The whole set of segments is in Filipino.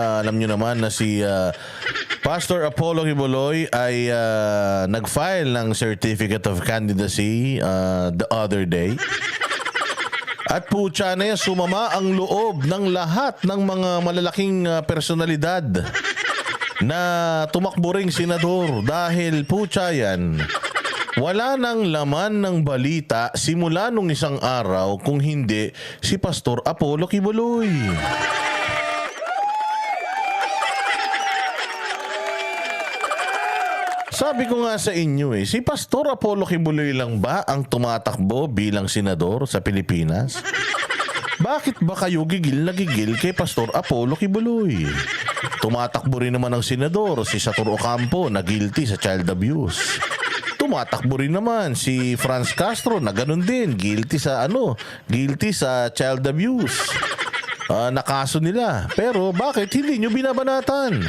Alam nyo naman na si Pastor Apollo Kibuloy ay nag-file ng Certificate of Candidacy the other day. At putya na yan, sumama ang loob ng lahat ng mga malalaking personalidad na tumakbo ring senador dahil putya yan. Wala nang laman ng balita simula nung isang araw kung hindi si Pastor Apollo Kibuloy. Sabi ko nga sa inyo si Pastor Apollo Kibuloy lang ba ang tumatakbo bilang senador sa Pilipinas? Bakit ba kayo gigil na gigil kay Pastor Apollo Kibuloy? Tumatakbo rin naman ang senador si Sator Ocampo na guilty sa child abuse. Tumatakbo rin naman si Franz Castro na ganun din, guilty sa child abuse. Nakaso nila. Pero bakit hindi nyo binabanatan?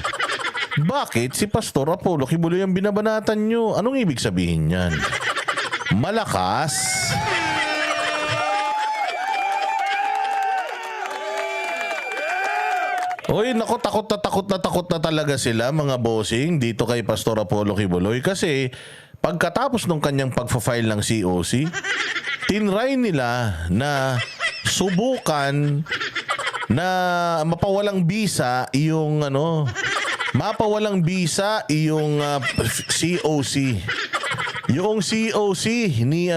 Bakit si Pastor Apollo Kibuloy ang binabanatan nyo? Anong ibig sabihin yan? Malakas? Oy, nako, takot na talaga sila mga bossing dito kay Pastor Apollo Kibuloy kasi pagkatapos ng kanyang pagfa-file ng COC, tinry nila na subukan na mapawalang bisa yung COC. Yung COC ni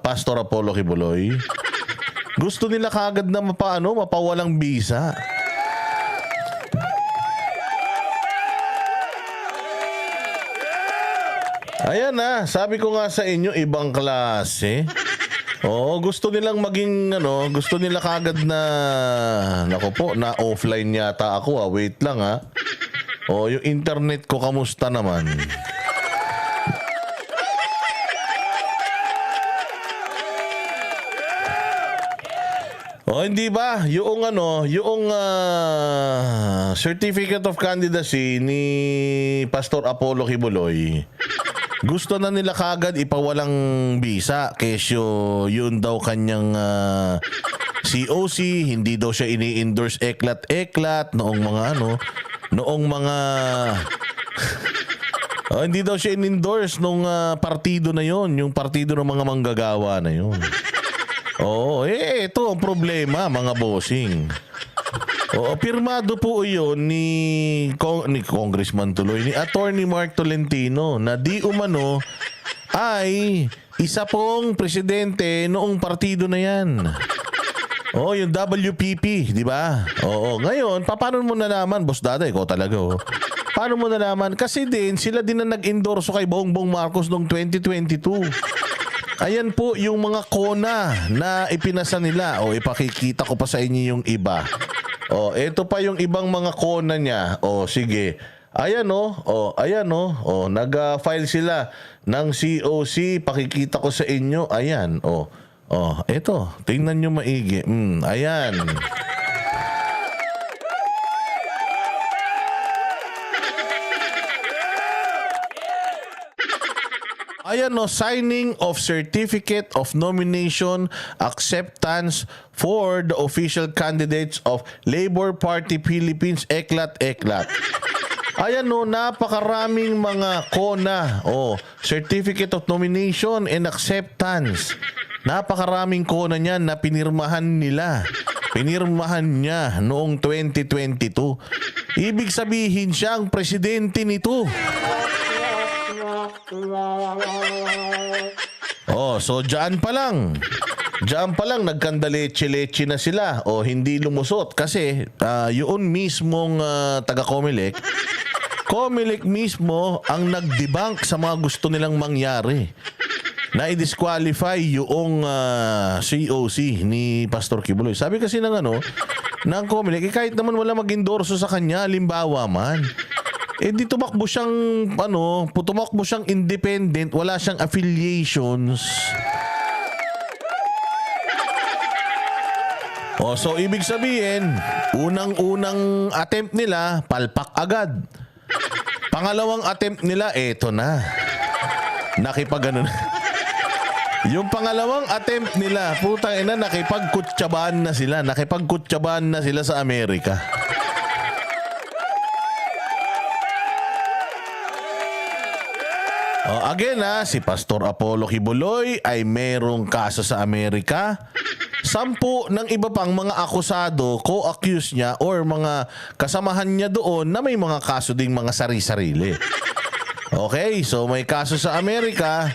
Pastor Apollo Kibuloy. Gusto nila kagad na mapawalang bisa. Ayan sabi ko nga sa inyo, ibang klase. Oo, gusto nilang maging gusto nila kagad na na offline yata ako wait lang yung internet ko kamusta naman? Hindi ba? Yung Certificate of Candidacy ni Pastor Apollo Kibuloy. Gusto na nila kagad ipawalang bisa kesyo yun daw kanyang COC, hindi daw siya ini-endorse eklat-eklat noong mga hindi daw siya in-endorse nung partido na yon, yung partido ng mga manggagawa na yon. Ito ang problema mga bossing. Pirmado po iyon ni Congressman tuloy, ni Attorney Mark Tolentino na di umano ay isa pong presidente noong partido na yan. Yung WPP, di ba? Ngayon, paano mo nalaman, Boss Dada, ikaw talaga Paano mo nalaman? Kasi sila din na nag-endorso kay Bongbong Marcos noong 2022. Ayan po yung mga kona na ipinasa nila. Ipakikita ko pa sa inyo yung iba. Ito pa yung ibang mga kona niya. Sige. Ayan nag-file sila ng COC. Pakikita ko sa inyo. Ayan. Ito. Tingnan nyo maigi. Ayan. Ayan signing of Certificate of Nomination Acceptance for the official candidates of Labor Party Philippines, eklat-eklat. Ayan napakaraming mga kona. Certificate of Nomination and Acceptance. Napakaraming kona niyan na pinirmahan nila. Pinirmahan niya noong 2022. Ibig sabihin siya ang presidente nito. So diyan pa lang nagkandaleche-leche na sila hindi lumusot kasi yun mismong taga-Comelec mismo ang nag-debunk sa mga gusto nilang mangyari na i-disqualify yung COC ni Pastor Kibuloy. Sabi kasi ng Comelec kahit naman wala mag-endorso sa kanya, halimbawa man di tumakbo siyang independent, wala siyang affiliations. So ibig sabihin, unang-unang attempt nila, palpak agad. Pangalawang attempt nila, eto na. Yung pangalawang attempt nila, putang ina, nakipagkutsabaan na sila sa Amerika. Again si Pastor Apollo Kibuloy ay merong kaso sa Amerika. 10 ng iba pang mga akusado, co-accused niya or mga kasamahan niya doon na may mga kaso ding mga sari-sarili. Okay, so may kaso sa Amerika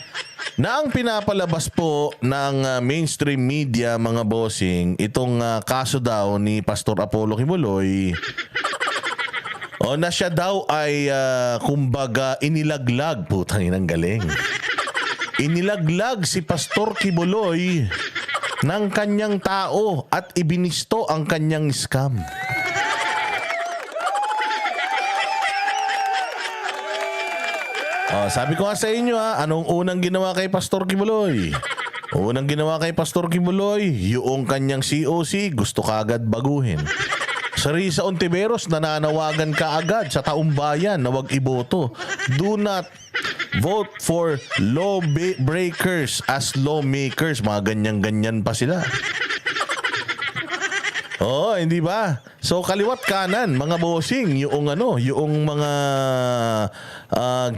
na ang pinapalabas po ng mainstream media, mga bossing, itong kaso daw ni Pastor Apollo Kibuloy. Na siya daw ay kumbaga inilaglag, putang inang galing. Inilaglag si Pastor Kibuloy ng kanyang tao at ibinisto ang kanyang scam. Sabi ko nga sa inyo anong unang ginawa kay Pastor Kibuloy? Unang ginawa kay Pastor Kibuloy, yung kanyang COC gusto kaagad baguhin. Sa Risa Ontiveros, nananawagan ka agad sa taong bayan na wag iboto. Do not vote for law breakers as lawmakers. Mga ganyan-ganyan pa sila. Hindi ba? So kaliwat kanan, mga bossing, yung mga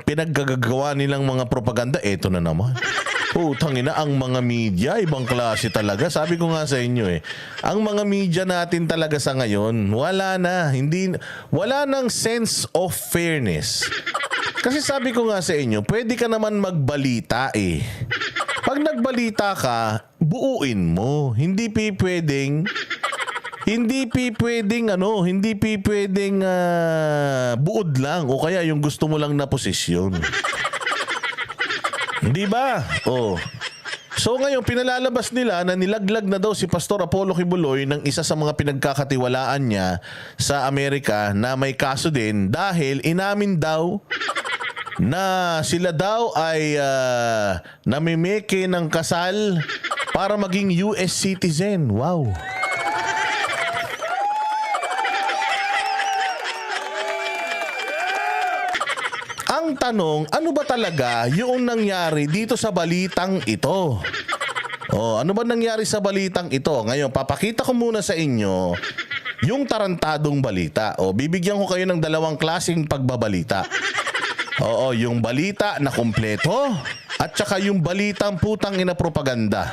pinaggagawa nilang mga propaganda, eto na naman. Putang ina, ang mga media, ibang klase talaga. Sabi ko nga sa inyo ang mga media natin talaga sa ngayon, wala nang sense of fairness. Kasi sabi ko nga sa inyo, pwede ka naman magbalita Pag nagbalita ka, buuin mo. Hindi pwedeng buod lang o kaya yung gusto mo lang na posisyon. Di ba? So ngayon, pinalalabas nila na nilaglag na daw si Pastor Apollo Kibuloy ng isa sa mga pinagkakatiwalaan niya sa Amerika na may kaso din dahil inamin daw na sila daw ay namimeke ng kasal para maging US citizen. Wow. Ang tanong, ano ba talaga yung nangyari dito sa balitang ito? Ano ba nangyari sa balitang ito? Ngayon, papakita ko muna sa inyo yung tarantadong balita. Bibigyan ko kayo ng dalawang klaseng pagbabalita. Yung balita na kumpleto at saka yung balitang putang ina propaganda.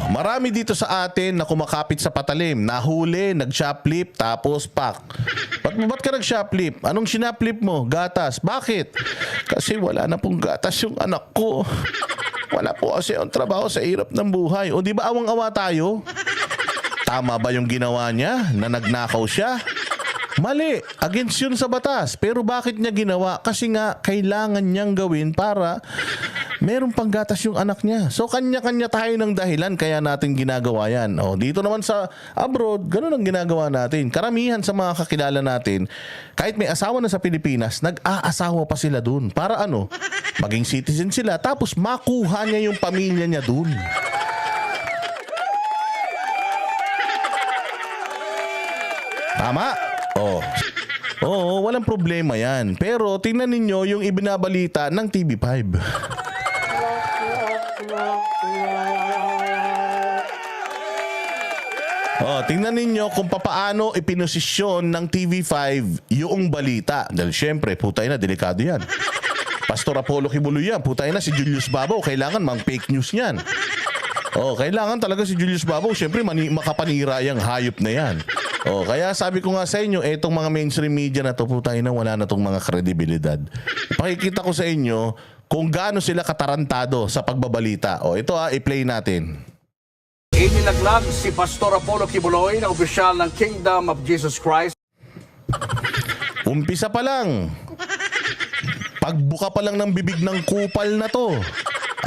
Marami dito sa atin na kumakapit sa patalim, nahuli, nag-shoplift, tapos pak. Ba't ka nag-shoplift? Anong sinaplip mo? Gatas. Bakit? Kasi wala na pong gatas yung anak ko. Wala po kasi ang trabaho sa hirap ng buhay. Di ba awang-awa tayo? Tama ba yung ginawa niya na nagnakaw siya? Mali. Against yun sa batas. Pero bakit niya ginawa? Kasi nga, kailangan niyang gawin para merong panggatas yung anak niya. So, kanya-kanya tayo ng dahilan kaya natin ginagawa yan. Dito naman sa abroad, ganun ang ginagawa natin. Karamihan sa mga kakilala natin, kahit may asawa na sa Pilipinas, nag-aasawa pa sila dun. Para maging citizen sila, tapos makuha niya yung pamilya niya dun. Tama? Walang problema yan. Pero tingnan ninyo yung ibinabalita ng TV5. Tingnan ninyo kung papaano ipinosisyon ng TV5 yung balita. Dahil syempre, putay na, delikado yan. Pastor Apollo Kibuloy yan, putay na si Julius Babaw, kailangan mang-fake news yan. Kailangan talaga si Julius Babaw, syempre makapanira yung hayop na yan. Kaya sabi ko nga sa inyo, etong mga mainstream media na to, putay na, wala na tong mga kredibilidad. Pakikita ko sa inyo kung gaano sila katarantado sa pagbabalita. Ito i-play natin. Inilaglag si Pastor Apollo Kibuloy na opisyal ng Kingdom of Jesus Christ. Umpisa pa lang. Pagbuka pa lang ng bibig ng kupal na to.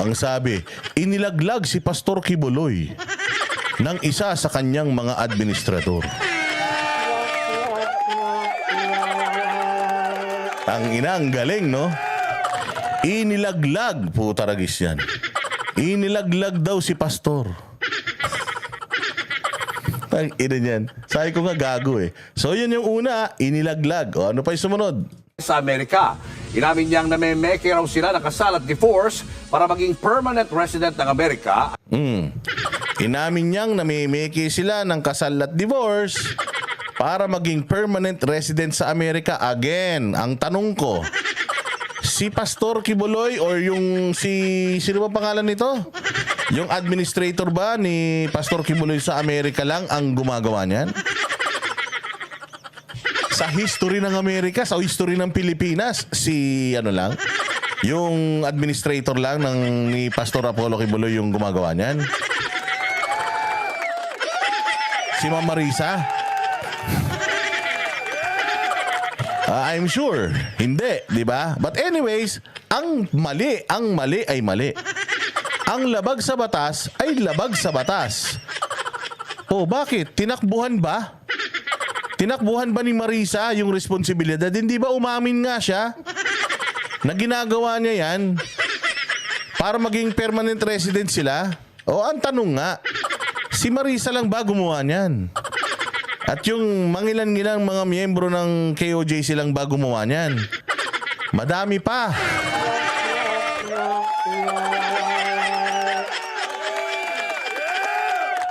Ang sabi, inilaglag si Pastor Kibuloy ng isa sa kanyang mga administrador. Ang ina, ang galing, no? Inilaglag, puta ragis yan. Inilaglag daw si Pastor. Ang ina niyan. Sabi ko nga gago So yun yung una, inilaglag. Ano pa yung sumunod? Sa Amerika, inamin niyang namemeke raw sila ng kasal at divorce para maging permanent resident ng Amerika. Inamin niyang namemeke sila ng kasal at divorce para maging permanent resident sa Amerika. Again, ang tanong ko, si Pastor Kibuloy or yung sino ba pangalan nito? Yung administrator ba ni Pastor Kibuloy sa Amerika lang ang gumagawa niyan? Sa history ng Amerika, sa history ng Pilipinas, si ano lang? Yung administrator lang ni Pastor Apollo Kibuloy yung gumagawa niyan? Si Ma'am Marisa? I'm sure. Hindi, di ba? But anyways, ang mali ay mali. Ang labag sa batas ay labag sa batas. Oh, bakit? Tinakbuhan ba? Tinakbuhan ba ni Marisa yung responsibilidad? Hindi ba umamin nga siya na ginagawa niya yan para maging permanent resident sila? O ang tanong nga, si Marisa lang ba gumawa niyan? At yung mangilan-ngilang mga miyembro ng KOJC lang ba gumawa niyan? Madami pa.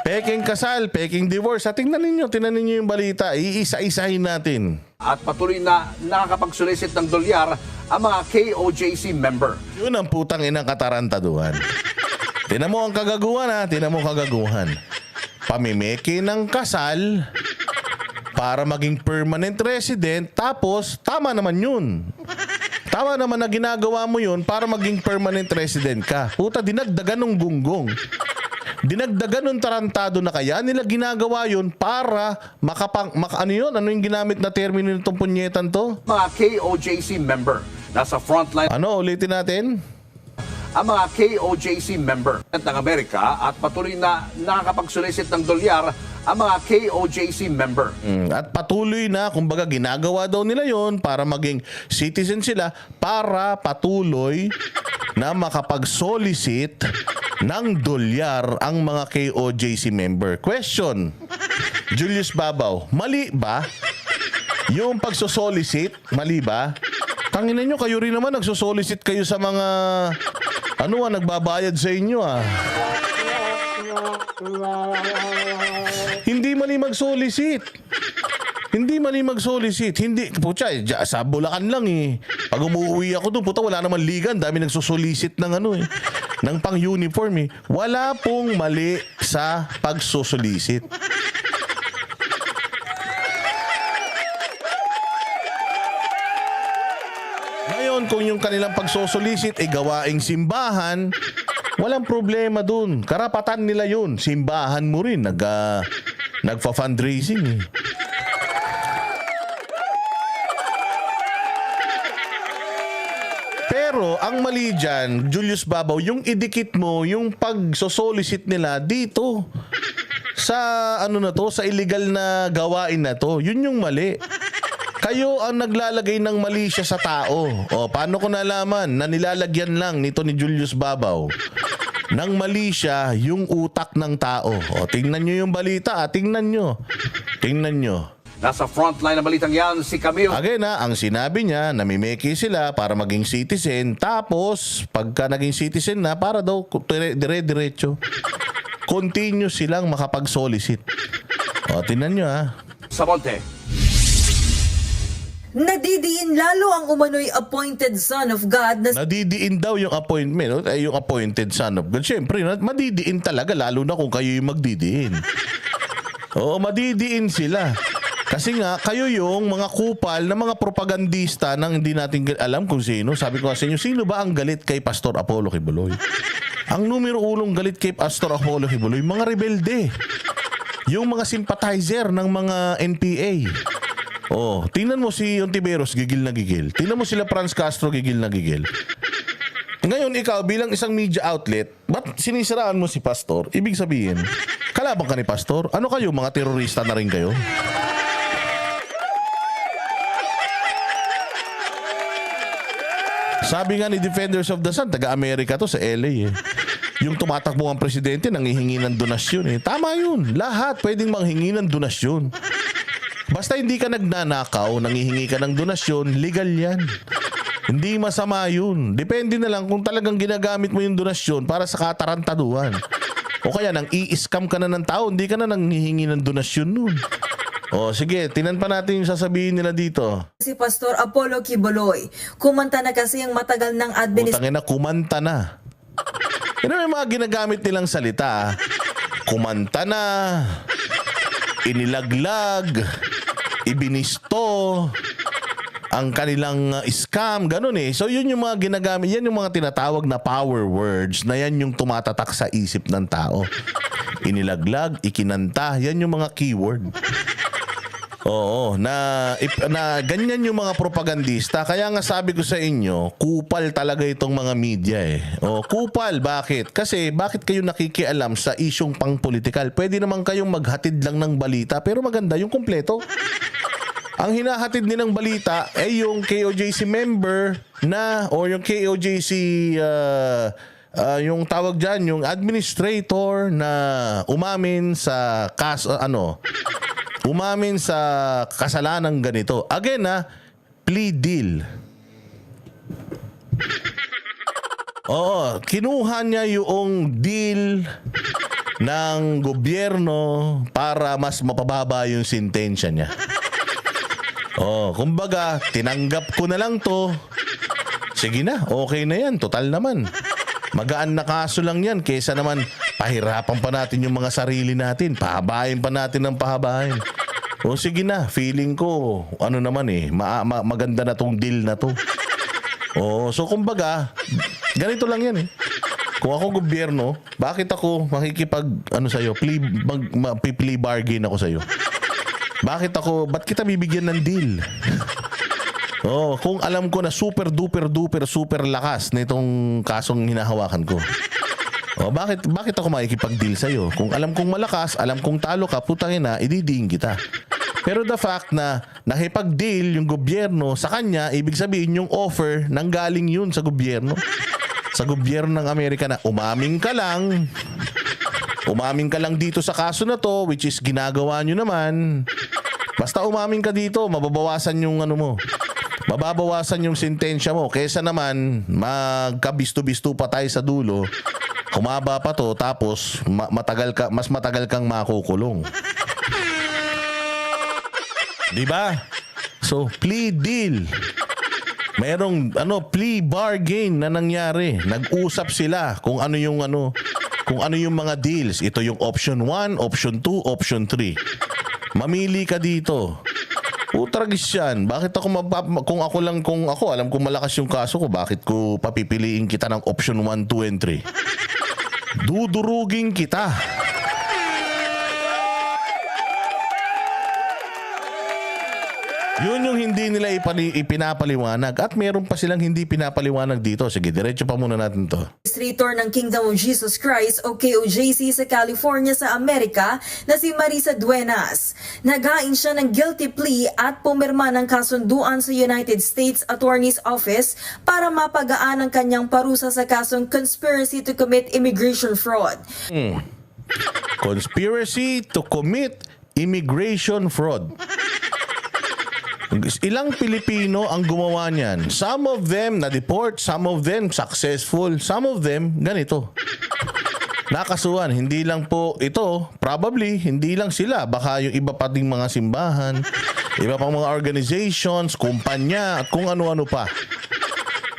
Peking kasal, peking divorce. At tingnan ninyo yung balita. Iisa-isahin natin. At patuloy na nakakapagsolicit ng dolyar ang mga KOJC member. Yun ang putang inang katarantaduhan. Tinan mo ang kagaguhan ha. Tinan mo kagaguhan. Pamimeke ng kasal para maging permanent resident. Tapos, tama naman yun. Tama naman na ginagawa mo yun para maging permanent resident ka. Puta, dinagdagan ng gunggong. Dinagdagan ng tarantado na kaya nila ginagawa yun para ano yun? Ano yung ginamit na termino nitong punyetan to? Mga KOJC member nasa frontline. Ano? Ulitin natin. Ang mga KOJC member ng Amerika at patuloy na nakakapagsolicit ng dolyar ang mga KOJC member. At patuloy na, kumbaga ginagawa daw nila yon para maging citizen sila para patuloy na makapag-solicit ng dolyar ang mga KOJC member. Question, Julius Babaw, mali ba? Yung pagsosolicit, mali ba? Tanginan nyo, kayo rin naman nagsosolicit kayo sa mga nagbabayad sa inyo Hindi mali mag-solicit. Hindi mali mag-solicit. Hindi, putya, sa Bulacan lang Pag umuwi ako doon, puta, wala naman ligan. Dami nagsosolicit ng ng pang-uniform Wala pong mali sa pagsosolicit. Ngayon, kung yung kanilang pagsosolicit ay gawaing simbahan, walang problema dun. Karapatan nila yun. Simbahan mo rin. Nagfa-fundraising Pero ang mali dyan, Julius Babaw, yung idikit mo, yung pagsosolicit nila dito sa sa illegal na gawain na to. Yun yung mali. Kayo ang naglalagay ng mali siya sa tao. O, paano ko nalaman na nilalagyan lang nito ni Julius Babaw ng mali siya yung utak ng tao? O, tingnan nyo yung balita. Tingnan nyo. Nasa frontline ng balitang yan, si Camille. Again ang sinabi niya, namimeki sila para maging citizen. Tapos, pagka naging citizen na, para daw dire-diretso. Continue silang makapag-solicit. O, tingnan nyo Sa Monte. Nadidiin lalo ang umano'y appointed son of God na nadidiin daw yung appointment, yung appointed son of God. Siyempre, madidiin talaga, lalo na kung kayo yung magdidiin. Oo, madidiin sila. Kasi nga, kayo yung mga kupal na mga propagandista nang hindi natin alam kung sino. Sabi ko sa inyo, sino ba ang galit kay Pastor Apollo Kibuloy? Ang numero unong galit kay Pastor Apollo Kibuloy, mga rebelde. Yung mga sympathizer ng mga NPA. Oh, tingnan mo si Ontiveros, gigil na gigil. Tingnan mo sila Franz Castro, gigil na gigil. Ngayon, ikaw bilang isang media outlet, ba't sinisiraan mo si Pastor? Ibig sabihin, kalaban ka ni Pastor? Ano kayo, mga terorista na rin kayo? Sabi nga ni Defenders of the Sun, taga-Amerika to sa LA Yung tumatakbo ang presidente, nanghihingi ng donasyon Tama yun. Lahat pwedeng manghingi ng donasyon. Basta hindi ka nagnanakaw, nanghihingi ka ng donasyon, legal yan. Hindi masama yun. Depende na lang kung talagang ginagamit mo yung donasyon para sa katarantaduhan. O kaya nang i-scam ka na ng tao, hindi ka na nanghihingi ng donasyon nun. O sige, tinan pa natin yung sasabihin nila dito. Si Pastor Apollo Quiboloy. Kumanta na kasi ang matagal ng Putangin na, kumanta na. Yan may mga ginagamit nilang salita. Kumanta na, inilaglag, ibinisto, ang kanilang scam, ganun eh. So yun yung mga ginagamit, yan yung mga tinatawag na power words na yan yung tumatatak sa isip ng tao. Inilaglag, ikinanta, yan yung mga keyword. Oo, na ganyan yung mga propagandista. Kaya nga sabi ko sa inyo, kupal talaga itong mga media eh. O, kupal, bakit? Kasi bakit kayo nakikialam sa isyong pang-politikal? Pwede naman kayong maghatid lang ng balita, pero maganda yung kumpleto. Ang hinahatid nilang balita ay yung KOJC member na, o yung KOJC, yung tawag dyan, yung administrator na umamin sa umamin sa kasalanang ganito. Again plea deal. Oo, kinuha niya yung deal ng gobyerno para mas mapababa yung sentensya niya. Oh, kumbaga, tinanggap ko na lang to. Sige na, okay na yan. Total naman. Magaan na kaso lang yan kesa naman pahirapan pa natin yung mga sarili natin. Pahabain pa natin ng pahabain. O sige na, feeling ko, ano naman maganda na tong deal na to. O, so kumbaga, ganito lang yan eh. Kung ako gobyerno, bakit ako makikipag, plea bargain ako sa'yo? Ba't kita bibigyan ng deal? Oh, kung alam ko na super lakas nitong kasong hinahawakan ko. Oh, bakit ako makikipag-deal sa iyo? Kung alam kong malakas, alam kong talo ka, putangin na, ididiin kita. Pero the fact na nakipag-deal yung gobyerno sa kanya, ibig sabihin yung offer nanggaling yun sa gobyerno. Sa gobyerno ng Amerika na umamin ka lang dito sa kaso na to, which is ginagawa nyo naman. Basta umamin ka dito, mababawasan yung mababawasan yung sentensya mo. Kesa naman, magkabisto-bisto pa tayo sa dulo, humaba pa to, tapos mas matagal kang makukulong. Diba? So, plea deal. Merong plea bargain na nangyari. Nag-usap sila kung ano yung mga deals. Ito yung option 1, option 2, option 3. Mamili ka dito. Utragis yan. Bakit ako kung ako alam kong malakas yung kaso ko, bakit ko papipiliin kita ng option 1, 2, and 3? Dudurugin kita. Yun yung hindi nila ipinapaliwanag. At meron pa silang hindi pinapaliwanag dito. Sige, diretso pa muna natin to. Administrator ng Kingdom of Jesus Christ o KOJC sa California sa Amerika na si Marisa Duenas. Naghain siya ng guilty plea at pumirma ng kasunduan sa United States Attorney's Office para mapagaan ang kanyang parusa sa kasong conspiracy to commit immigration fraud. Conspiracy to commit immigration fraud. Ilang Pilipino ang gumawa niyan? Some of them na-deport, some of them successful, some of them ganito. Nakasuhan, hindi lang po ito, probably hindi lang sila, baka yung iba pa ding mga simbahan, iba pang mga organizations, kumpanya, at kung ano-ano pa.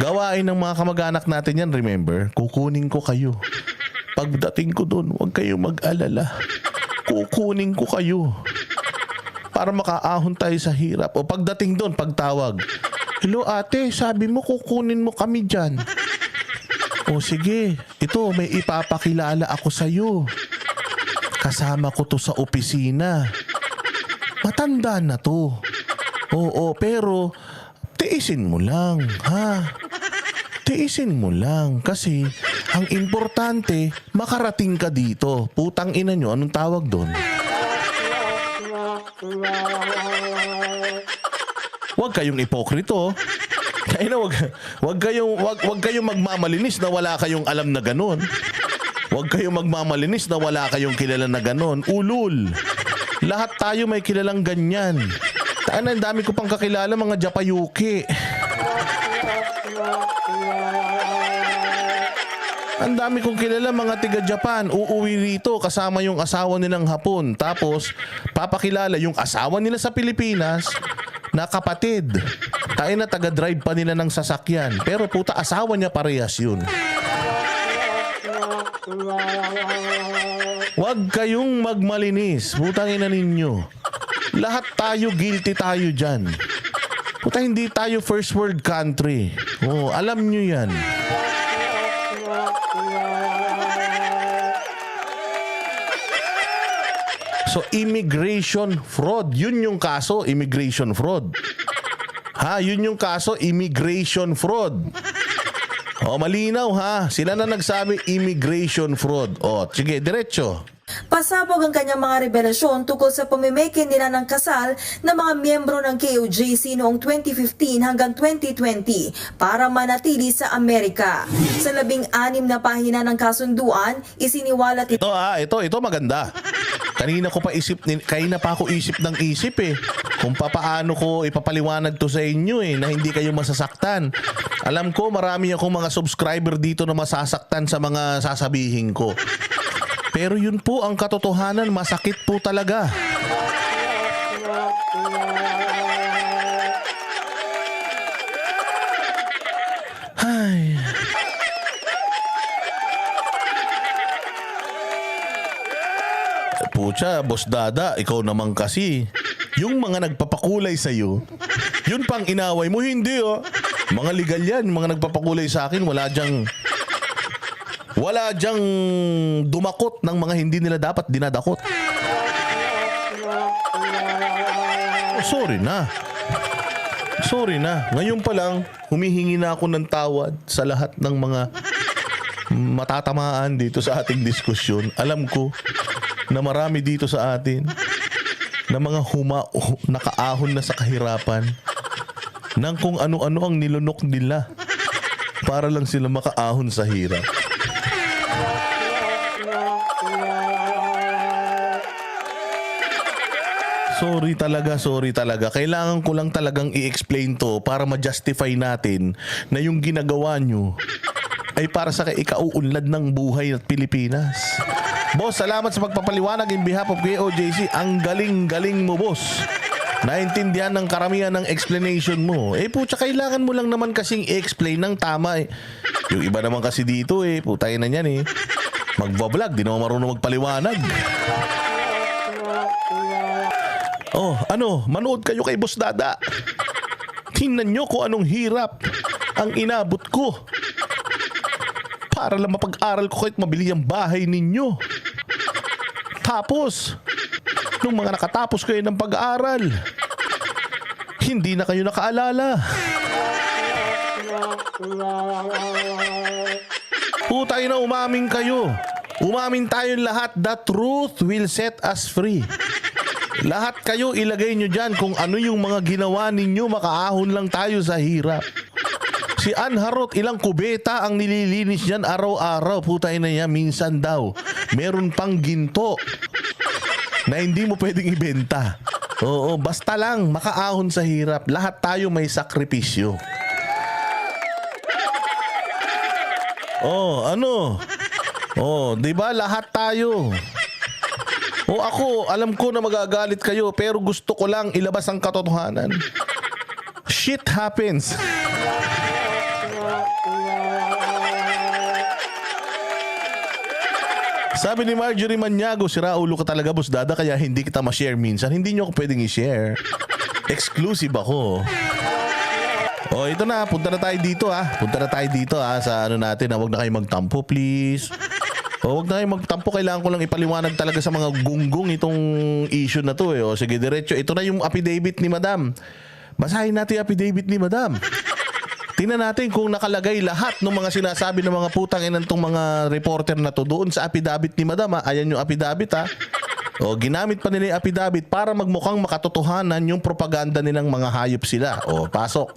Gawain ng mga kamag-anak natin yan, remember? Kukunin ko kayo. Pagdating ko doon, huwag kayong mag-alala. Kukunin ko kayo. Para makaahon tayo sa hirap. O pagdating doon, pagtawag, hello ate, sabi mo kukunin mo kami dyan. O sige, ito may ipapakilala ako sa'yo. Kasama ko to sa opisina. Matanda na to. Oo, pero tiisin mo lang, ha? Tiisin mo lang kasi ang importante, makarating ka dito. Putang ina nyo, anong tawag doon? Huwag kayong ipokrito. Kaya na wag kayong magmamalinis na wala kayong alam na ganun. Huwag kayong magmamalinis na wala kayong kilala na ganun. Ulul. Lahat tayo may kilalang ganyan. Ang dami ko pang kakilala mga Japayuki. Ang dami kong kilala mga tiga Japan, uuwi rito kasama yung asawa nilang Hapon. Tapos papakilala yung asawa nila sa Pilipinas na kapatid. Tayo na taga-drive pa nila ng sasakyan. Pero puta, asawa niya parehas yun. Huwag kayong magmalinis. Putang ina ninyo. Lahat tayo guilty tayo dyan. Puta, hindi tayo first world country. Oh, alam nyo yan. So, immigration fraud. Yun yung kaso, immigration fraud. Yun yung kaso, immigration fraud. O, malinaw ha. Sila na nagsabi, immigration fraud. O, sige, diretso. Pasabog ang kanyang mga revelasyon tungkol sa pamimeke nila ng kasal ng mga miyembro ng KOJC noong 2015 hanggang 2020 para manatili sa Amerika. Sa 16 na pahina ng kasunduan, isiniwalat Ito maganda. Kanina pa ako isip ng isip kung papaano ko ipapaliwanag to sa inyo na hindi kayo masasaktan. Alam ko marami akong mga subscriber dito na masasaktan sa mga sasabihin ko. Pero yun po ang katotohanan, masakit po talaga. Ay. Pucha, Boss Dada, ikaw naman kasi. Yung mga nagpapakulay sa'yo, yun pang inaway mo, hindi Mga legal yan, mga nagpapakulay sa akin, wala dyang dumakot ng mga hindi nila dapat dinadakot. Sorry na. Ngayon pa lang, humihingi na ako ng tawad sa lahat ng mga matatamaan dito sa ating diskusyon. Alam ko na marami dito sa atin na mga nakaahon na sa kahirapan ng kung ano-ano ang nilunok nila para lang sila makaahon sa hirap. Sorry talaga. Kailangan ko lang talagang i-explain to para ma-justify natin na yung ginagawa nyo ay para sa ikauunlad ng buhay at Pilipinas. Boss, salamat sa pagpapaliwanag in behalf of KOJC. Ang galing-galing mo, boss. Naintindihan ng karamihan ng explanation mo. Putya, kailangan mo lang naman kasing i-explain ng tama Yung iba naman kasi dito putay na yan magbablog, di naman marunong magpaliwanag. Manood kayo kay Boss Dada. Tingnan nyo kung anong hirap ang inabot ko para lang mapag-aral ko kahit mabili ang bahay ninyo. Tapos, nung mga nakatapos kayo ng pag-aaral, hindi na kayo nakaalala. Putay na, umamin kayo. Umamin tayong lahat. The truth will set us free. Lahat kayo ilagay nyo dyan kung ano yung mga ginawa ninyo, makaahon lang tayo sa hirap. Si Ann Harot, ilang kubeta ang nililinis dyan araw-araw. Putay na yan, minsan daw. Meron pang ginto na hindi mo pwedeng ibenta. Oo, basta lang makaahon sa hirap. Lahat tayo may sakripisyo. Di ba lahat tayo? Ako, alam ko na magagalit kayo pero gusto ko lang ilabas ang katotohanan. Shit happens. Sabi ni Marjorie Maniago, sira ulo ka talaga, Boss Dada, kaya hindi kita ma-share minsan. Hindi nyo ako pwedeng i-share. Exclusive ako. Ito na, punta na tayo dito sa natin. Huwag na kayo magtampo, please. Huwag na kayo magtampo. Kailangan ko lang ipaliwanag talaga sa mga gunggong itong issue na to. Sige, diretso. Ito na yung affidavit ni Madam. Basahin natin yung affidavit ni Madam. Tingnan natin kung nakalagay lahat ng mga sinasabi ng mga putang inang tong mga reporter na to doon sa affidavit ni Madam. Ayan yung affidavit ginamit pa nila yung affidavit para magmukhang makatotohanan yung propaganda nilang mga hayop sila. Pasok.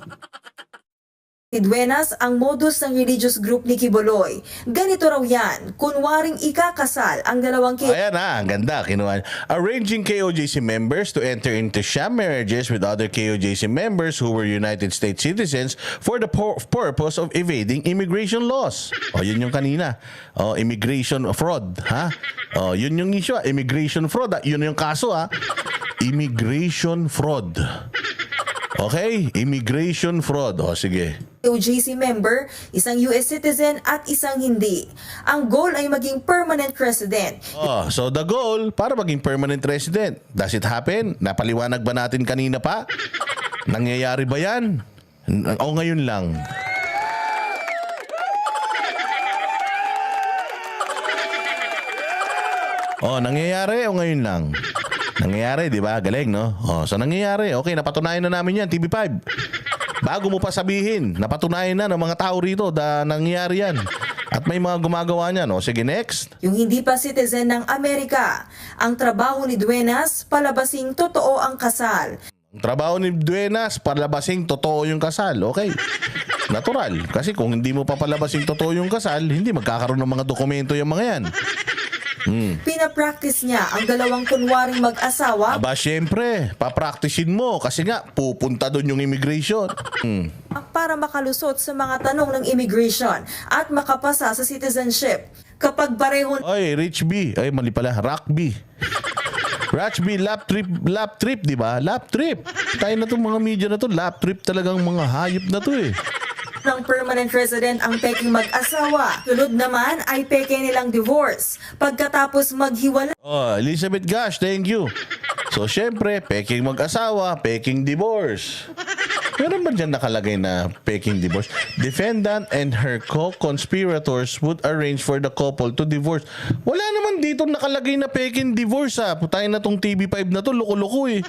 Duenas ang modus ng religious group ni Quiboloy. Ganito raw yan, kunwaring ikakasal ang dalawang Ayan na, ang ganda. Kinuha. Arranging KOJC members to enter into sham marriages with other KOJC members who were United States citizens for the purpose of evading immigration laws. O, yun yung kanina. O, immigration fraud. Ha? O, yun yung issue. Immigration fraud. Ha? Yun yung kaso. Ha? Immigration fraud. Okay? Immigration fraud. O, sige. KOJC member, isang US citizen at isang hindi. Ang goal ay maging permanent resident. Oh, so the goal, para maging permanent resident. Does it happen? Napaliwanag ba natin kanina pa? Nangyayari ba yan? O ngayon lang? Oh, nangyayari o ngayon lang? Nangyayari, di ba? Galing, no? Oh, so nangyayari. Okay, napatunayan na namin yan, TV5. Bago mo pa sabihin, napatunayan na ng mga tao rito na nangyayari yan. At may mga gumagawa niyan. O, sige, next. Yung hindi pa citizen ng Amerika, ang trabaho ni Duenas, palabasing totoo ang kasal. Ang trabaho ni Duenas, palabasing totoo yung kasal. Okay. Natural. Kasi kung hindi mo pa palabasing totoo yung kasal, hindi magkakaroon ng mga dokumento yung mga yan. Pinapractice niya ang dalawang kunwaring mag-asawa Aba, syempre, papraktisin mo kasi nga, pupunta doon yung immigration. para makalusot sa mga tanong ng immigration at makapasa sa citizenship. Kapag pareho Oy, Rich B. Ay, mali pala. Rock B. Rich B, lap trip, di ba? Lap trip. Tayo na itong mga media na to, lap trip talagang mga hayop na to eh. ng permanent resident ang peking mag-asawa. Sunod naman ay peke nilang divorce. Pagkatapos maghiwalay, Oh, Elizabeth Gash, thank you. So, syempre, peking mag-asawa, peking divorce. Meron ba dyan nakalagay na peking divorce? Defendant and her co-conspirators would arrange for the couple to divorce. Wala naman dito nakalagay na peking divorce ha. Putayin na tong TV5 na to, loko-loko eh.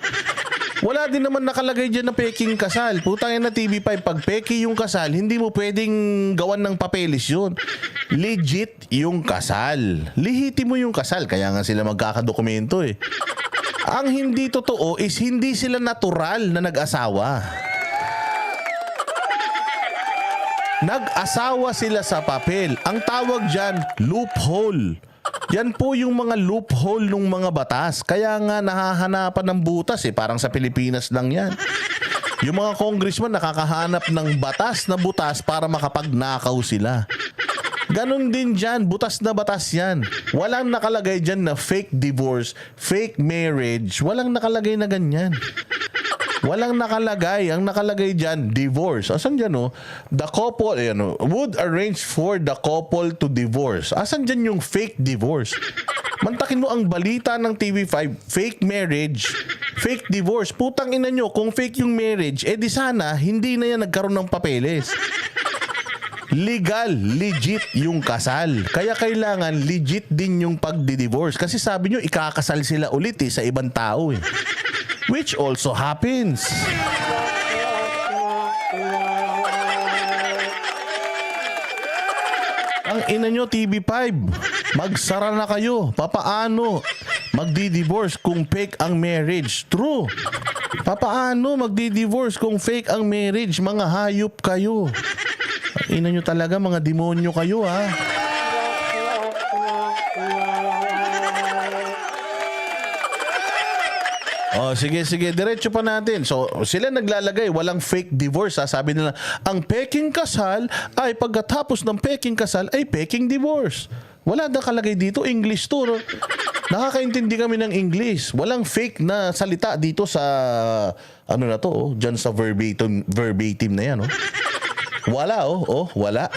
Wala din naman nakalagay dyan na peking kasal. Putangin na TV5, pag peki yung kasal, hindi mo pwedeng gawan ng papeles yun. Legit yung kasal. Lihiti mo yung kasal, kaya nga sila magkakadokumento eh. Ang hindi totoo is hindi sila natural na nag-asawa. Nag-asawa sila sa papel. Ang tawag dyan, loophole. Yan po yung mga loophole ng mga batas. Kaya nga nahahanapan ng butas eh. Parang sa Pilipinas lang yan. Yung mga congressman nakakahanap ng batas na butas para makapagnakaw sila. Ganon din dyan. Butas na batas yan. Walang nakalagay dyan na fake divorce, fake marriage. Walang nakalagay na ganyan. Walang nakalagay. Ang nakalagay dyan, divorce. Asan dyan, oh? The couple, would arrange for the couple to divorce. Asan dyan yung fake divorce? Mantakin mo ang balita ng TV5, fake marriage, fake divorce. Putang ina nyo, kung fake yung marriage, di sana, hindi na yan nagkaroon ng papeles. Legal, legit yung kasal. Kaya kailangan legit din yung pagdi-divorce. Kasi sabi nyo, ikakasal sila ulit sa ibang tao eh. Which also happens. Ang ina nyo, TV5, magsara na kayo. Papaano magdi-divorce kung fake ang marriage? True. Papaano magdi-divorce kung fake ang marriage? Mga hayop kayo. Ang ina nyo talaga, mga demonyo kayo ha. Oh, sige, diretso pa natin. So, sila naglalagay, walang fake divorce. Ha? Sabi nila, ang peking kasal ay pagkatapos ng peking kasal ay peking divorce. Wala nakalagay dito, English to. No? Nakakaintindi kami ng English. Walang fake na salita dito sa, ano na to, dyan sa verbatim na yan. Oh. Wala, wala.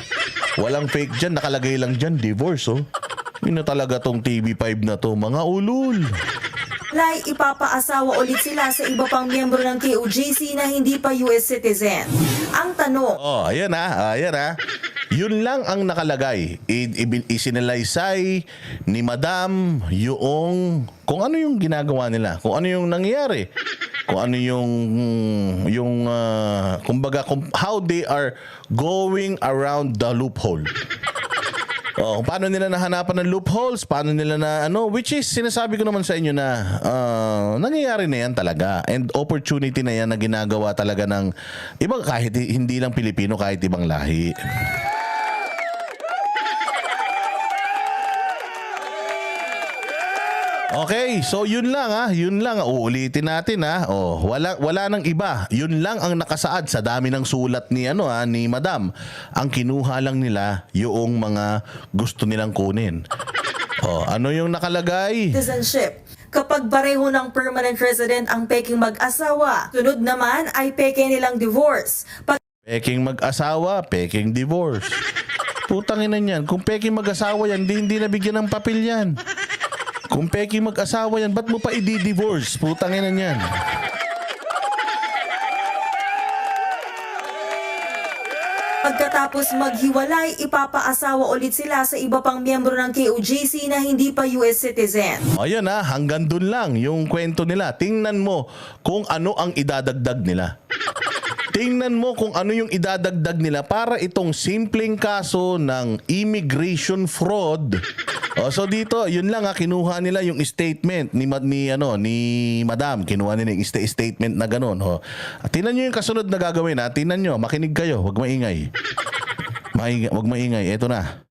Walang fake dyan, nakalagay lang dyan, divorce. Oh. Yun na talaga tong TV5 na to, mga ulul. Lai, ipapaasawa ulit sila sa iba pang miyembro ng KOJC na hindi pa US citizen. Ang tanong, Oh, ayan ha. Yun lang ang nakalagay. Isinalaysay ni Madam yung kung ano yung ginagawa nila, kung ano yung nangyayari, kung ano kumbaga how they are going around the loophole. Oh, paano nila nahanapan ng loopholes, paano nila na which is sinasabi ko naman sa inyo na nangyayari na yan talaga, and opportunity na yan na ginagawa talaga ng ibang, kahit hindi lang Pilipino, kahit ibang lahi. Okay, so yun lang uulitin natin wala nang iba. Yun lang ang nakasaad sa dami ng sulat ni ni Madam. Ang kinuha lang nila yung mga gusto nilang kunin. Ano yung nakalagay? Citizenship. Kapag pareho ng permanent resident ang peking mag-asawa, sunod naman ay peke nilang divorce. Peking mag-asawa, peking divorce. Putang ina niyan. Kung peking mag-asawa yan, hindi nabigyan ng papel yan. Kung peking mag-asawa yan, ba't mo pa i-divorce? Putang ina niyan. Pagkatapos maghiwalay, ipapaasawa ulit sila sa iba pang miyembro ng KOJC na hindi pa US citizen. Ayun hanggang dun lang yung kwento nila. Tingnan mo kung ano ang idadagdag nila. Tingnan mo kung ano yung idadagdag nila para itong simpleng kaso ng immigration fraud. So dito, yun lang kinuha nila yung statement ni Madam. Kinuha nila yung statement na ganun. Tingnan nyo yung kasunod na gagawin. Tingnan nyo, makinig kayo, wag maingay. Wag maingay, eto na.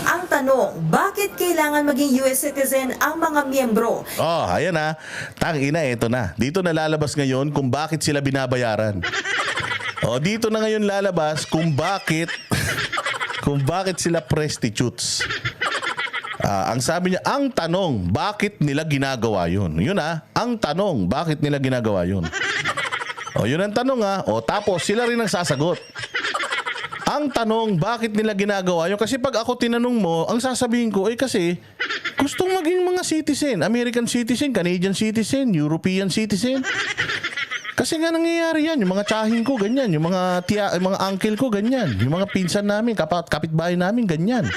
Ang tanong, bakit kailangan maging US citizen ang mga miyembro? Ayan tangina, eto na. Dito na lalabas ngayon kung bakit sila binabayaran. Dito na ngayon lalabas kung bakit sila prostitutes. Ang sabi niya, ang tanong, bakit nila ginagawa yun? Yun ang tanong, bakit nila ginagawa yun? Yun ang tanong tapos sila rin ang sasagot. Ang tanong, bakit nila ginagawa yun? Kasi pag ako tinanong mo, ang sasabihin ko, kasi gustong maging mga citizen. American citizen, Canadian citizen, European citizen. Kasi nga nangyayari yan. Yung mga tsahin ko, ganyan. Yung mga uncle ko, ganyan. Yung mga pinsan namin, kapitbahay namin, ganyan.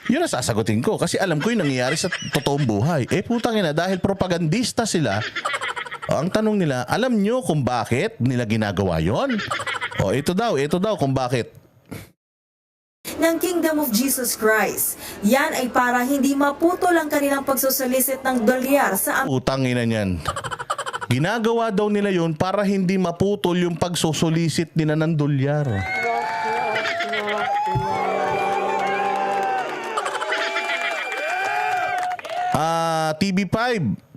Yun ang sasagutin ko. Kasi alam ko yung nangyayari sa totoong buhay. Putang ina, dahil propagandista sila, ang tanong nila, alam nyo kung bakit nila ginagawa yun? Ito daw kung bakit. Ng Kingdom of Jesus Christ. Yan ay para hindi maputol ang kanilang pagsusolicit ng dolyar sa Putang ina niyan. Ginagawa daw nila yun para hindi maputol yung pagsusolicit nila ng dolyar. TV5,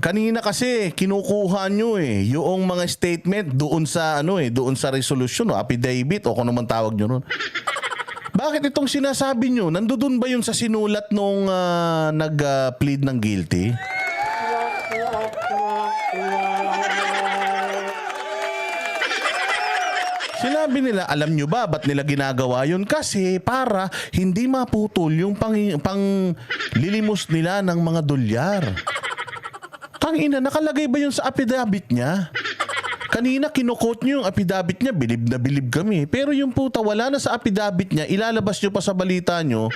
kanina kasi kinukuha nyo yung mga statement doon sa doon sa resolution affidavit o kung naman tawag nyo nun. Bakit itong sinasabi nyo? Nandoon ba yun sa sinulat nung nag-plead ng guilty? Sinabi nila, alam nyo ba ba't nila ginagawa yun? Kasi para hindi maputol yung panglilimos nila ng mga dolyar. Tangina, nakalagay ba yun sa affidavit niya? Kanina kinukot nyo yung affidavit niya, bilib na bilib kami. Pero yung puta, wala na sa affidavit niya, ilalabas nyo pa sa balita nyo.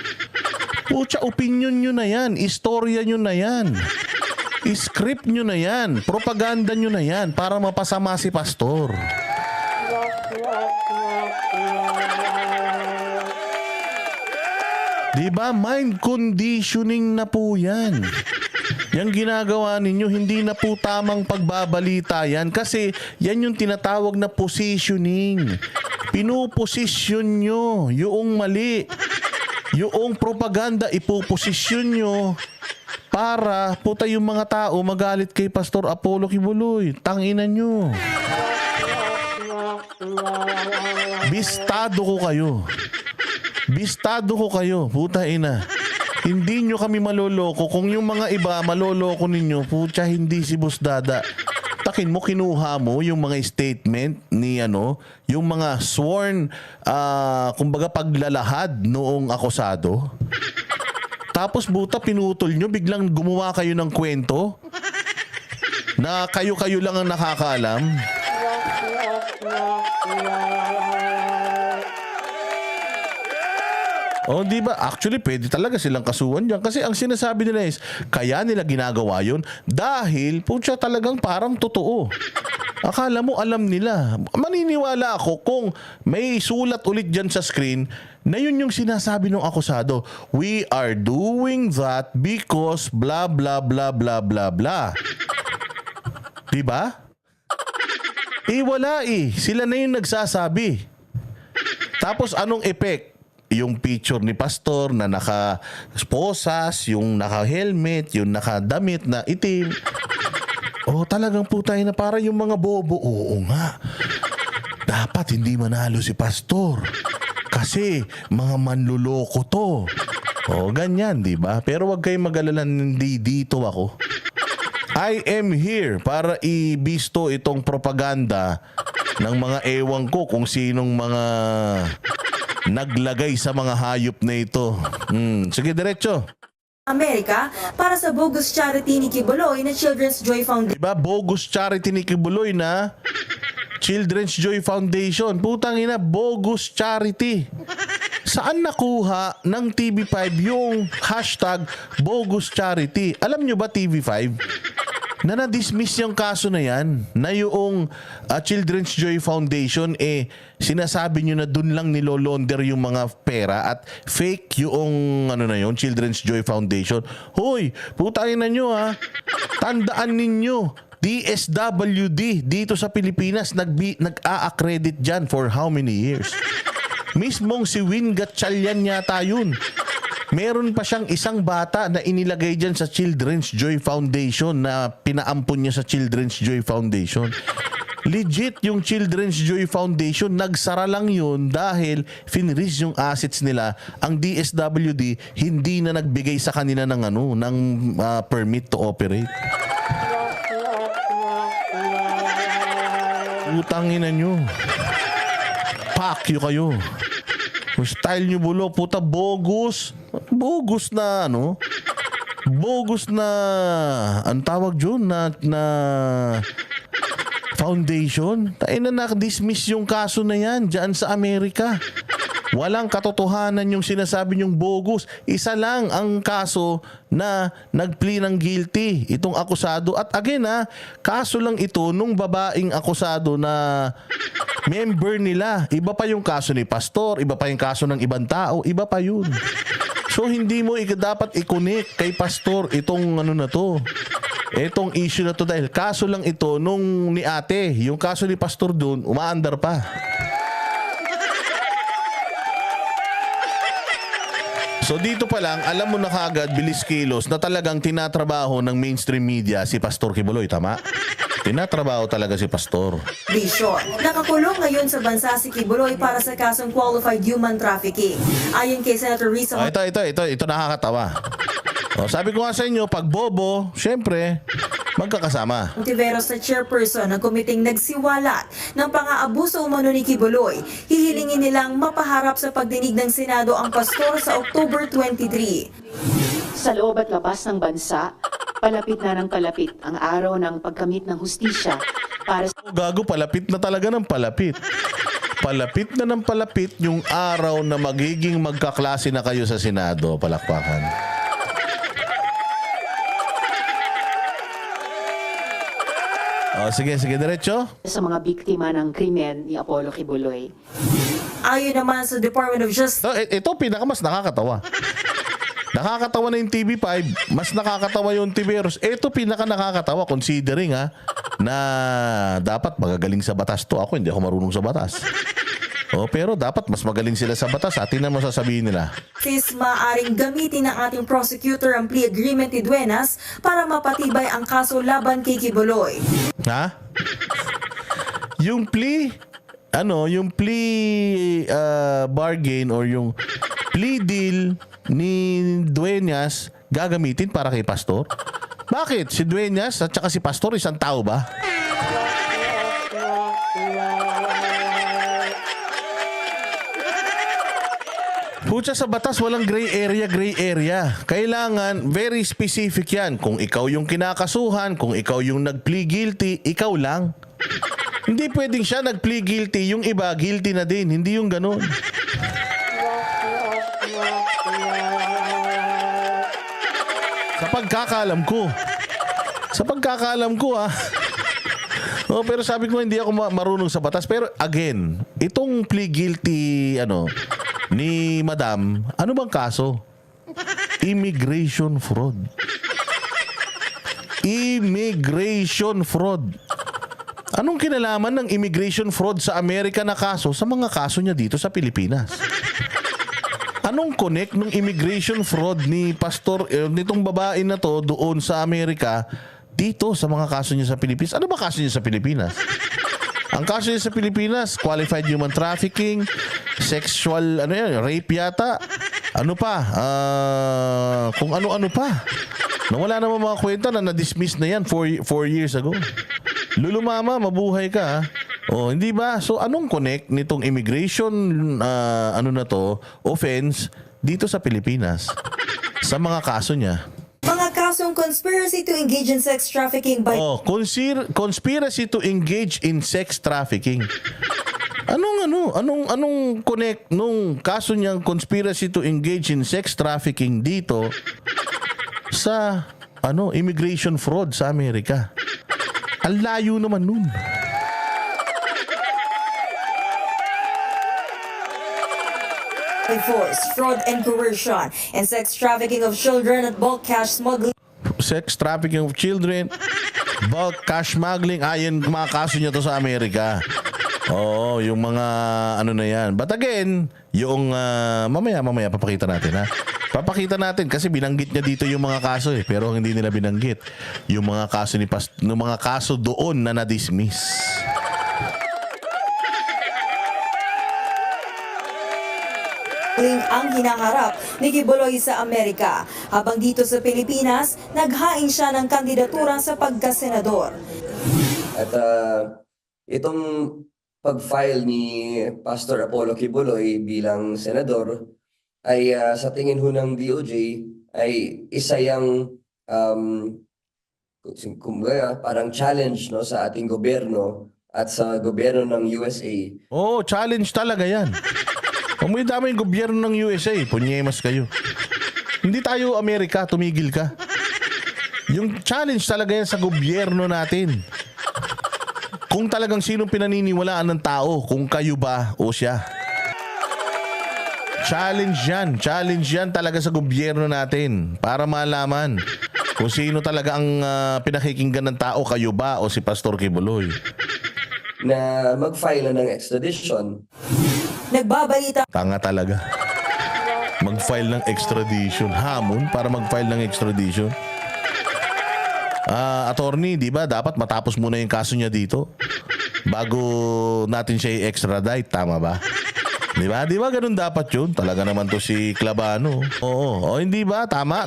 Pucha, opinion nyo na yan, istorya nyo na yan. Script nyo na yan, propaganda nyo na yan para mapasama si pastor. Diba? Mind conditioning na po yan. Yang ginagawa ninyo, hindi na po tamang pagbabalita yan. Kasi yan yung tinatawag na positioning. Pinuposisyon nyo yung mali. Yung propaganda, ipoposisyon nyo para puta yung mga tao magalit kay Pastor Apollo Kibuloy. Tanginan nyo. Bistado ko kayo. Bistado ko kayo, puta ina. Hindi nyo kami maloloko. Kung yung mga iba maloloko ninyo, puta hindi si Boss Dada. Takin mo, kinuha mo yung mga statement ni yung mga sworn, kumbaga paglalahad noong akusado. Tapos buta pinutol nyo, biglang gumawa kayo ng kwento na kayo-kayo lang ang nakakaalam. O, di ba? Actually, pwede talaga silang kasuhan dyan. Kasi ang sinasabi nila is, kaya nila ginagawa yun dahil putya talagang parang totoo. Akala mo alam nila. Maniniwala ako kung may sulat ulit dyan sa screen na yun yung sinasabi ng akusado. We are doing that because blah, blah, blah, blah, blah, blah. Diba? Wala Sila na yung nagsasabi. Tapos anong effect? Yung picture ni pastor na naka-posas, yung naka-helmet, yung nakadamit na itim. Talagang putay na para yung mga bobo. Oo nga. Dapat hindi manalo si pastor. Kasi mga manluloko to. Ganyan, di ba? Pero wag kayong mag-alala, hindi dito ako. I am here para ibisto itong propaganda ng mga ewan ko kung sinong mga naglagay sa mga hayop na ito. Sige, diretso. Amerika para sa bogus charity ni Kibuloy na Children's Joy Foundation. Diba? Bogus charity ni Kibuloy na Children's Joy Foundation. Putang ina, bogus charity. Saan nakuha ng TV5 yung hashtag bogus charity? Alam nyo ba TV5? Na na-dismiss yung kaso na yan, na yung Children's Joy Foundation, sinasabi nyo na dun lang nilolonder yung mga pera at fake yung Children's Joy Foundation. Hoy, putangin na nyo tandaan ninyo, DSWD dito sa Pilipinas nag-a-accredit dyan for how many years? Mismong si Win Gatchalian yata yun. Meron pa siyang isang bata na inilagay dyan sa Children's Joy Foundation na pinaampon niya sa Children's Joy Foundation. Legit yung Children's Joy Foundation, nagsara lang yun dahil finreeze yung assets nila. Ang DSWD hindi na nagbigay sa kanila ng permit to operate. Utangin na nyo. Pakyo kayo. Style nyo bulo, puta, bogus. Bogus na bogus na ang tawag dyan na foundation. Tayo na nakadismiss yung kaso na yan dyan sa Amerika. Walang katotohanan yung sinasabi nyong bogus. Isa lang ang kaso na nag-plea ng guilty itong akusado. At again kaso lang ito nung babaeng akusado na member nila. Iba pa yung kaso ni pastor, iba pa yung kaso ng ibang tao, iba pa yun. So hindi mo dapat i-connect kay pastor itong na to. Itong issue na to dahil kaso lang ito nung ni ate. Yung kaso ni pastor dun, umaandar pa. So dito pa lang, alam mo na kagad, bilis kilos, na talagang tinatrabaho ng mainstream media si Pastor Kibuloy, tama? Tinatrabaho talaga si Pastor. Vision. Nakakulong ngayon sa bansa si Kibuloy para sa kasong qualified human trafficking. Ayon kay Senator Risa Ito nakakatawa. Sabi ko nga sa inyo, pag bobo, syempre, magkakasama. Montiveros na chairperson ng komiteng nagsiwalat ng pang-aabuso umano ni Kibuloy. Hihilingin nilang mapaharap sa pagdinig ng Senado ang pastor sa October 23. Sa loob at labas ng bansa, palapit na ng palapit ang araw ng pagkamit ng hustisya para sa Gago, palapit na talaga ng palapit. Palapit na ng palapit yung araw na magiging magkaklase na kayo sa Senado. Palakpakan. Sige, diretso. sa mga biktima ng krimen ni Apollo Kibuloy. Ayon naman sa Department of Justice, Ito pinakamas nakakatawa. Nakakatawa na yung TV5, mas nakakatawa yung Tiveros. Ito pinaka nakakatawa considering na dapat magagaling sa batas to. Ako hindi ako marunong sa batas. Pero dapat mas magaling sila sa batas. Atin na mo sasabihin nila. maaaring gamitin ng ating prosecutor ang plea agreement ni Duenas para mapatibay ang kaso laban kay Kibuloy. Yung plea, yung plea bargain or yung plea deal ni Duenas gagamitin para kay Pastor? Bakit? Si Duenas at saka si Pastor isang tao ba? Pucha, sa batas walang gray area. Kailangan very specific yan. Kung ikaw yung kinakasuhan, kung ikaw yung nag-plea guilty, ikaw lang. Hindi pwedeng siya nag-plea guilty, yung iba guilty na din. Hindi yung ganun. pagkakaalam ko. Sa pagkakaalam ko, ha. Oh, pero sabi ko hindi ako marunong sa batas. Pero again, itong plea guilty ni Madam, ano bang kaso? Immigration fraud. Immigration fraud. Anong kinalaman ng immigration fraud sa Amerika na kaso sa mga kaso niya dito sa Pilipinas? Anong connect ng immigration fraud ni Pastor nitong babae na to doon sa Amerika dito sa mga kaso niya sa Pilipinas? Ano ba kaso niya sa Pilipinas? Ang kaso niya sa Pilipinas, qualified human trafficking, sexual, rape yata. Ano pa? Kung ano-ano pa. Nawala naman mga kwenta na na-dismiss na yan 4 years ago. Lulu mama, mabuhay ka, ha? Oh, hindi ba? So anong connect nitong immigration offense dito sa Pilipinas sa mga kaso niya? Mga kasong conspiracy to engage in sex trafficking by Conspiracy to engage in sex trafficking. Anong connect nung kaso niyang conspiracy to engage in sex trafficking dito sa immigration fraud sa Amerika? Ang layo naman nun. force, fraud and coercion, and sex trafficking of children at bulk cash smuggling. Sex trafficking of children, bulk cash smuggling, ayan mga kaso niya to sa Amerika. Oo, yung mga na yan. But again, yung mamaya papakita natin, ha. Papakita natin kasi binanggit niya dito yung mga kaso pero hindi nila binanggit yung mga kaso ng mga kaso doon na na-dismiss. Ang hinaharap ni Quiboloy sa Amerika. Habang dito sa Pilipinas, naghain siya ng kandidatura sa pagkasenador. At itong pag-file ni Pastor Apollo Quiboloy bilang senador ay sa tingin ho ng DOJ ay isa yang parang challenge sa ating gobyerno at sa gobyerno ng USA. Oh, challenge talaga yan. Dami yung gobyerno ng USA, punyemas kayo. Hindi tayo Amerika, tumigil ka. Yung challenge talaga yan sa gobyerno natin. Kung talagang sinong pinaniniwalaan ng tao, kung kayo ba o siya. Challenge yan talaga sa gobyerno natin para malaman kung sino talaga ang pinakikinggan ng tao, kayo ba o si Pastor Quiboloy. Na mag-file na ng extradition. Nagbabalita Tanga talaga. Mag-file ng extradition. Hamon para mag-file ng extradition. Attorney, di ba? Dapat matapos muna yung kaso niya dito bago natin siya i-extradite. Tama ba? Di ba? Di ba ganun dapat yun? Talaga naman to si Clavano. Oo. O hindi ba? Tama?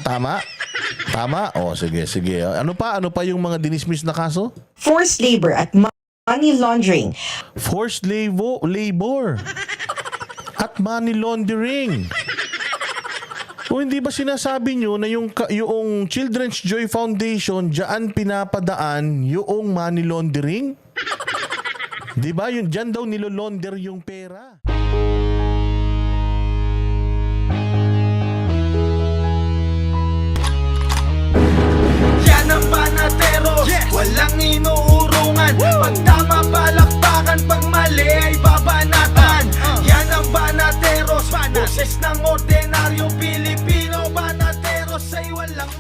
O sige. Ano pa yung mga dinismiss na kaso? Forced labor at money laundering. Forced labor at money laundering. O hindi ba sinasabi nyo na yung Children's Joy Foundation diyan pinapadaan yung money laundering? Di ba? Yung diyan daw nilolonder yung pera. Yan ang Banateros, walang inuurungan. Pag tama palakpakan, pag mali ay babanatan. Yan ang Banateros, boses ng ordinaryong Pilipino. Banateros ay walang